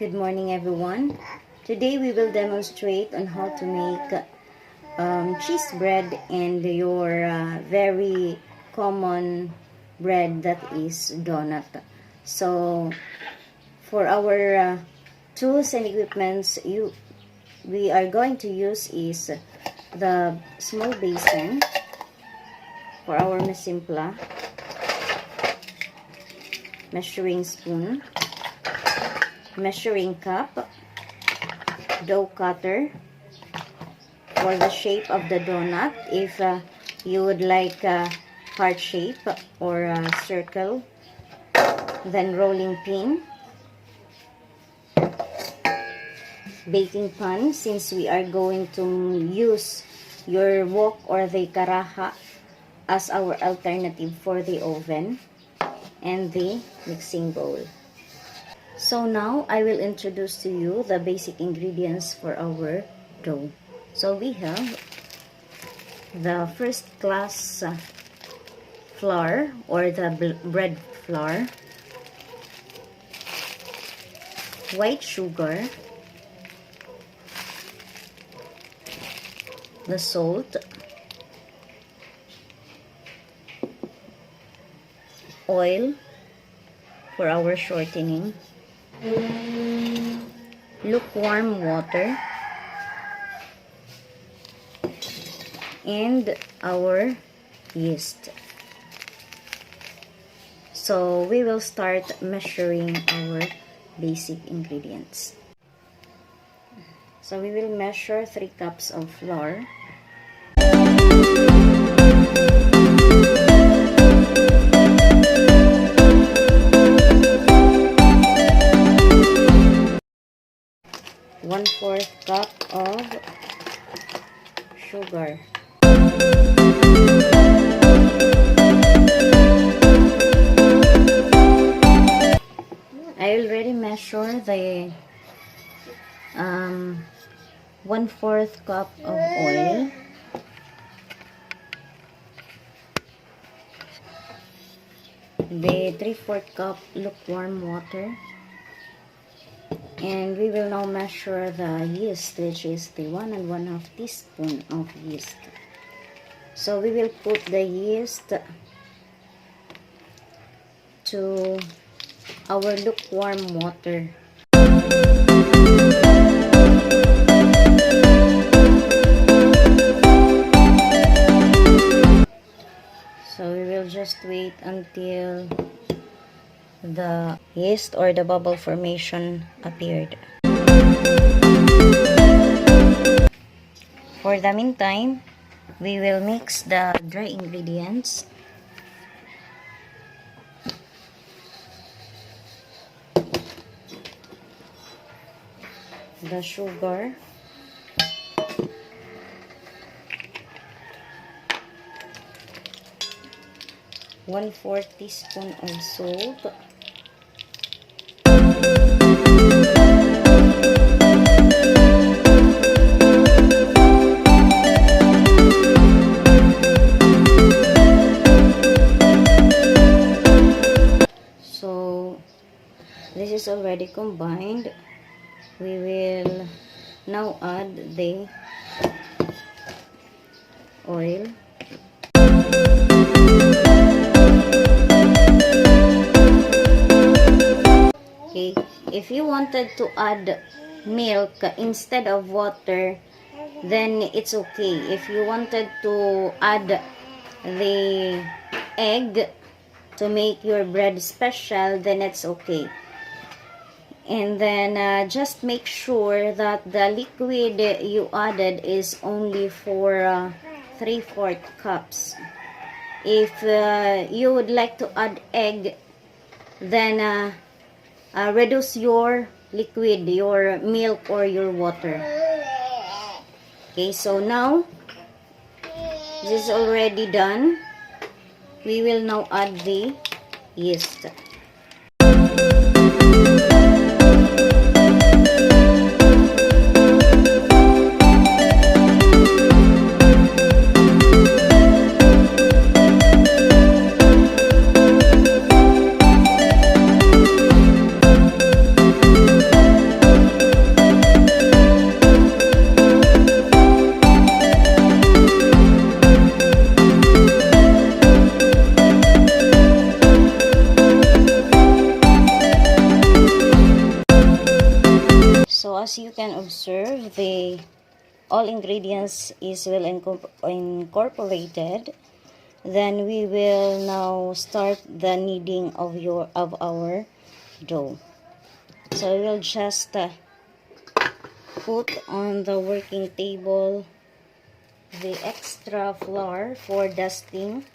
Good morning everyone. Today we will demonstrate on how to make cheese bread and your very common bread, that is donut. So for our tools and equipments we are going to use is the small basin for our mesimpla, measuring spoon, measuring cup, dough cutter for the shape of the donut, if you would like a heart shape or a circle, then rolling pin, baking pan, since we are going to use your wok or the karaha as our alternative for the oven, and the mixing bowl. So now I will introduce to you the basic ingredients for our dough. So we have the first class flour or the bread flour, white sugar, the salt, oil for our shortening, lukewarm water, and our yeast. So we will start measuring our basic ingredients. So we will measure 3 cups of flour, 1/4 cup of sugar, I already measured the 1/4 cup of oil, the 3/4 cup lukewarm water, and we will now measure the yeast, which is the 1 1/2 teaspoon of yeast. So we will put the yeast to our lukewarm water. So we will just wait until the yeast or the bubble formation appeared. For the meantime, we will mix the dry ingredients. The sugar, one-4 teaspoon of salt, so this is already combined. We will now add the oil, okay. If you wanted to add milk instead of water, then it's okay. If you wanted to add the egg to make your bread special, then it's okay. And then just make sure that the liquid you added is only for 3/4 cups. If you would like to add egg, then reduce your liquid, your milk or your water. Okay, so now this is already done. We will now add the yeast. So as you can observe, the all ingredients is well incorporated. Then we will now start the kneading of our dough. So we'll just put on the working table the extra flour for dusting.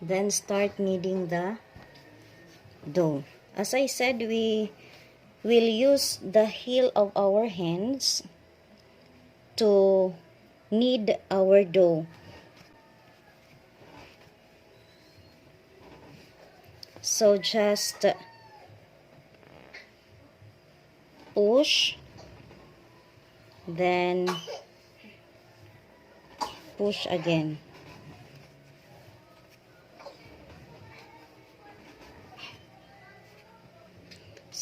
Then start kneading the dough. As I said, we will use the heel of our hands to knead our dough. So just push, then push again.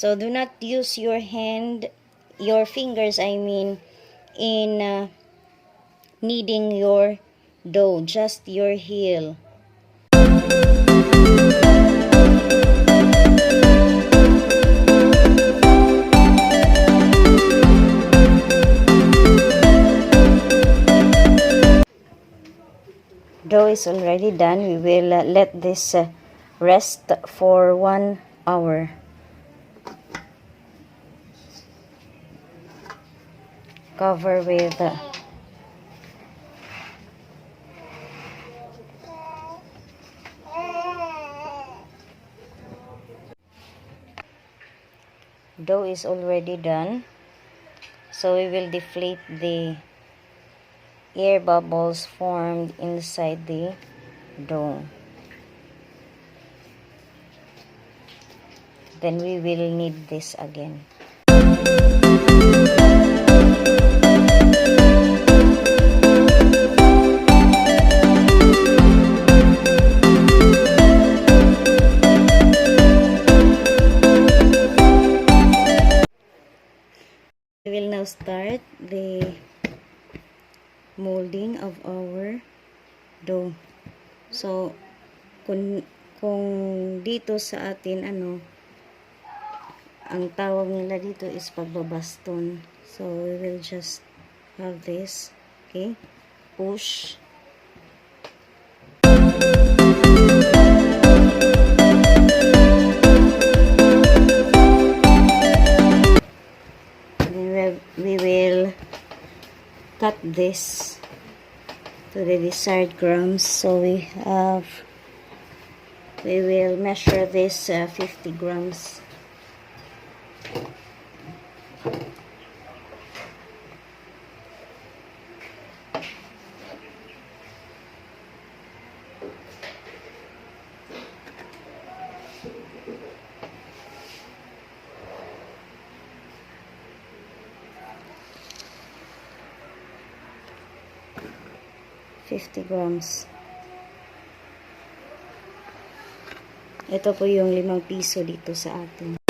So do not use your fingers, in kneading your dough, just your heel. Dough is already done. We will let this rest for 1 hour. Cover with dough is already done. So we will deflate the air bubbles formed inside the dough. Then we will knead this again. We will now start the molding of our dough. So kung dito sa atin ang tawag nila dito is pagbabaston. So we will just have this, okay? Push. We will cut this to the desired grams. So we will measure this 50 grams. $50. Ito po yung 5 piso dito sa atin.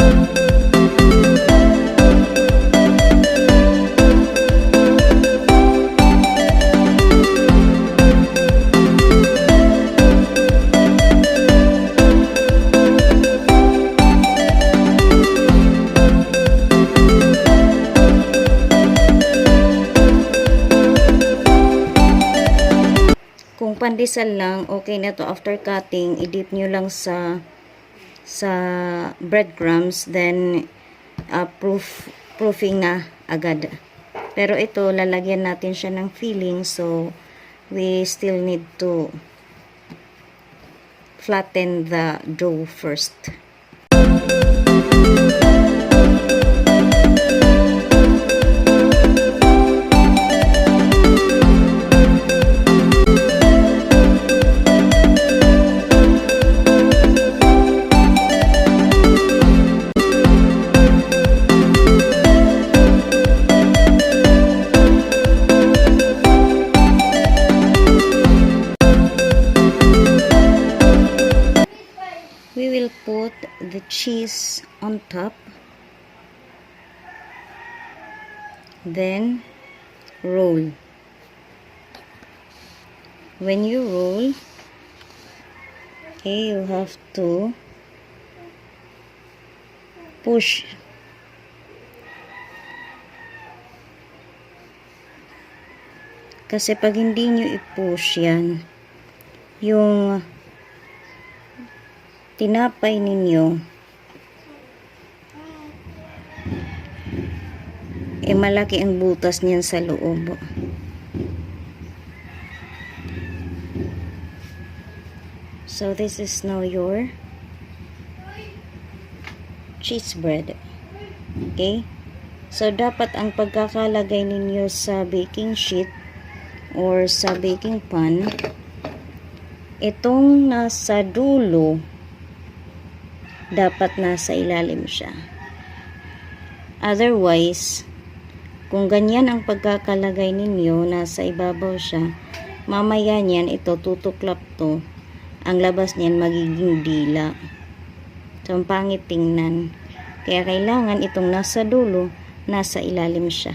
Kung pandesal lang, okay na to. After cutting, i-dip nyo lang sa breadcrumbs, then proofing na agad. Pero ito, lalagyan natin siya ng filling, so we still need to flatten the dough first. We will put the cheese on top, then roll. When you roll, Okay, you have to push. Kasi pag hindi nyo i-push yan, yung tinapay ninyo, malaki ang butas niyan sa loob. So, this is now your cheese bread. Okay? So, dapat ang pagkakalagay ninyo sa baking sheet or sa baking pan, itong nasa dulo, dapat nasa ilalim siya. Otherwise, kung ganyan ang pagkakalagay ninyo, nasa ibabaw siya, mamaya niyan, ito, tutuklap to. Ang labas niyan, magiging dila. So, ang pangit tingnan. Kaya kailangan itong nasa dulo, nasa ilalim siya.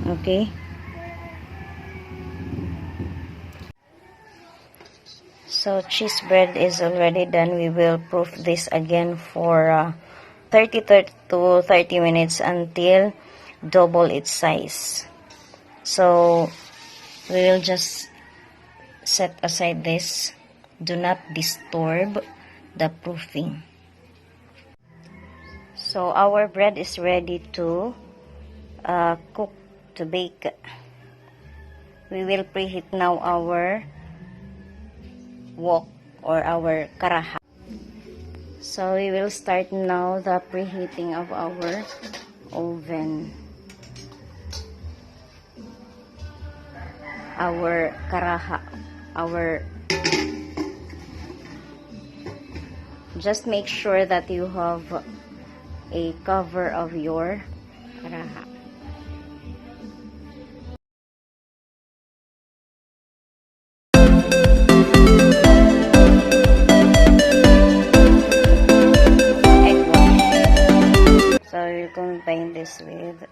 Okay? So, cheese bread is already done. We will proof this again for 30 to 30 minutes until double its size. So, we will just set aside this. Do not disturb the proofing. So, our bread is ready to cook, to bake. We will preheat now our wok or our karaha. So, we will start now the preheating of our oven. Our karaha. Just make sure that you have a cover of your karaha. So you combine this with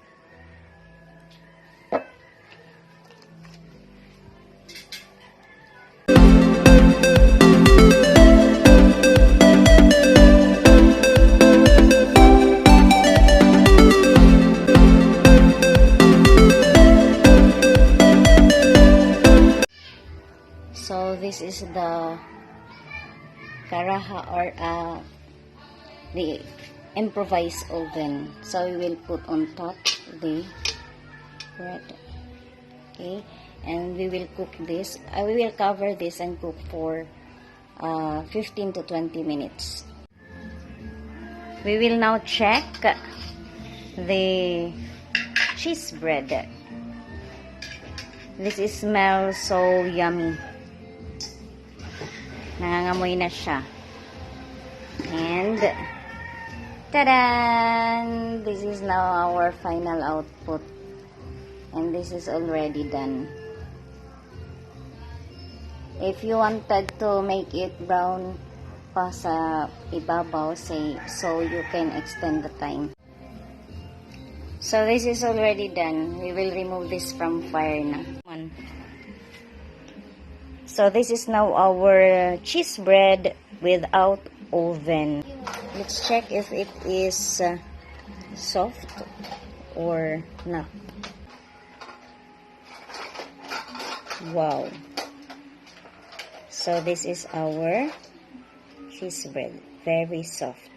so this is the karaha or the improvised oven. So we will put on top the bread. Okay, and we will cook this. We will cover this and cook for 15 to 20 minutes. We will now check the cheese bread. This is smells so yummy. Nangangamoy na siya. And ta-da! This is now our final output. And this is already done. If you wanted to make it brown pa sa ibabaw, say, so you can extend the time. So this is already done. We will remove this from fire na. So this is now our cheese bread without oven. Let's check if it is soft or not. Wow. So this is our cheese bread. Very soft.